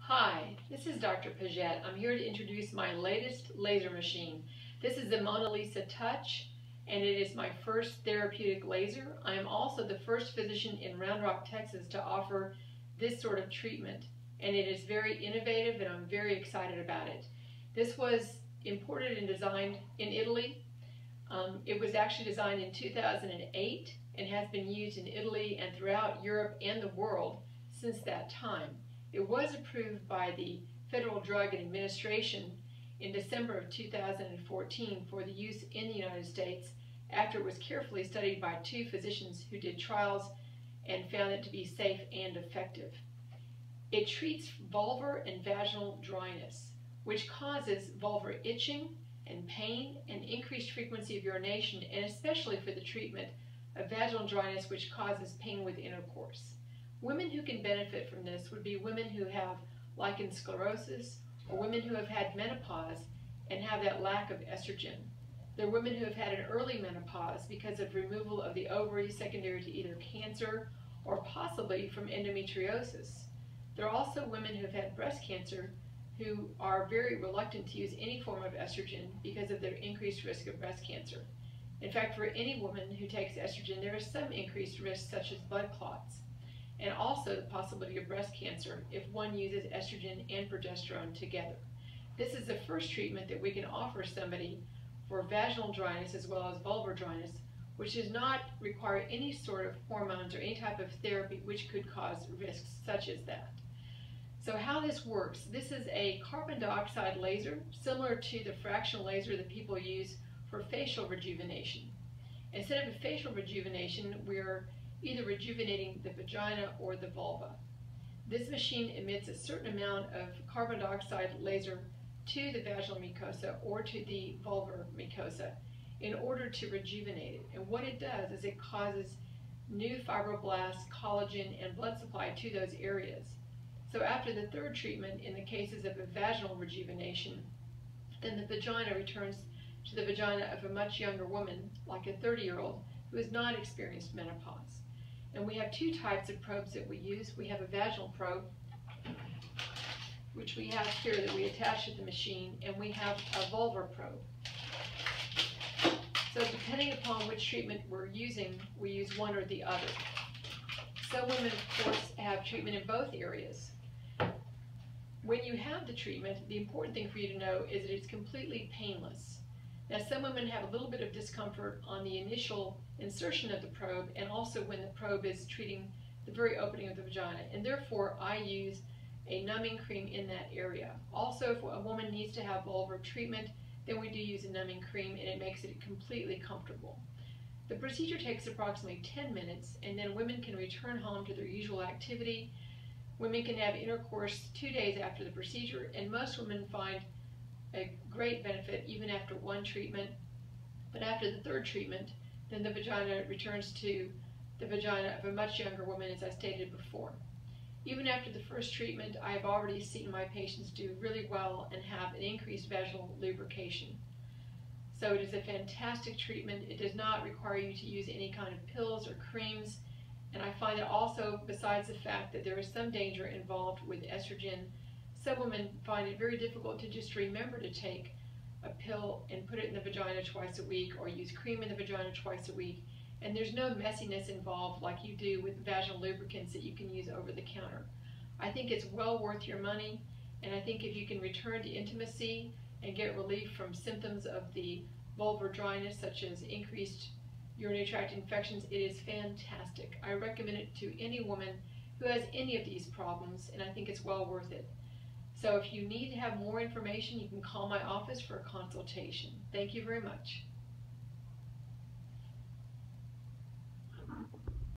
Hi, this is Dr. Pagette. I'm here to introduce my latest laser machine. This is the Mona Lisa Touch, and it is my first therapeutic laser. I am also the first physician in Round Rock, Texas to offer this sort of treatment, and it is very innovative and I'm very excited about it. This was imported and designed in Italy. It was actually designed in 2008 and has been used in Italy and throughout Europe and the world since that time. It was approved by the Federal Drug Administration in December of 2014 for the use in the United States after it was carefully studied by two physicians who did trials and found it to be safe and effective. It treats vulvar and vaginal dryness, which causes vulvar itching and pain and increased frequency of urination, and especially for the treatment of vaginal dryness, which causes pain with intercourse. Women who can benefit from this would be women who have lichen sclerosis or women who have had menopause and have that lack of estrogen. There are women who have had an early menopause because of removal of the ovaries secondary to either cancer or possibly from endometriosis. There are also women who have had breast cancer who are very reluctant to use any form of estrogen because of their increased risk of breast cancer. In fact, for any woman who takes estrogen, there is some increased risk such as blood clots, and also the possibility of breast cancer if one uses estrogen and progesterone together. This is the first treatment that we can offer somebody for vaginal dryness as well as vulvar dryness, which does not require any sort of hormones or any type of therapy which could cause risks such as that. So how this works, this is a carbon dioxide laser similar to the fractional laser that people use for facial rejuvenation. Instead of a facial rejuvenation, we're either rejuvenating the vagina or the vulva. This machine emits a certain amount of carbon dioxide laser to the vaginal mucosa or to the vulvar mucosa in order to rejuvenate it. And what it does is it causes new fibroblasts, collagen, and blood supply to those areas. So after the third treatment, in the cases of a vaginal rejuvenation, then the vagina returns to the vagina of a much younger woman, like a 30-year-old, who has not experienced menopause. And we have two types of probes that we use. We have a vaginal probe, which we have here that we attach to the machine, and we have a vulvar probe. So depending upon which treatment we're using, we use one or the other. Some women, of course, have treatment in both areas. When you have the treatment, the important thing for you to know is that it's completely painless. Now, some women have a little bit of discomfort on the initial insertion of the probe and also when the probe is treating the very opening of the vagina, and therefore I use a numbing cream in that area. Also, if a woman needs to have vulvar treatment, then we do use a numbing cream, and it makes it completely comfortable. The procedure takes approximately 10 minutes, and then women can return home to their usual activity. Women can have intercourse 2 days after the procedure, and most women find a great benefit even after one treatment. But after the third treatment, then the vagina returns to the vagina of a much younger woman, as I stated before. Even after the first treatment, I have already seen my patients do really well and have an increased vaginal lubrication. So it is a fantastic treatment. It does not require you to use any kind of pills or creams. And I find that also, besides the fact that there is some danger involved with estrogen, some women find it very difficult to just remember to take a pill and put it in the vagina twice a week or use cream in the vagina twice a week. And there's no messiness involved like you do with vaginal lubricants that you can use over the counter. I think it's well worth your money, and I think if you can return to intimacy and get relief from symptoms of the vulvar dryness such as increased urinary tract infections, it is fantastic. I recommend it to any woman who has any of these problems, and I think it's well worth it. So if you need to have more information, you can call my office for a consultation. Thank you very much.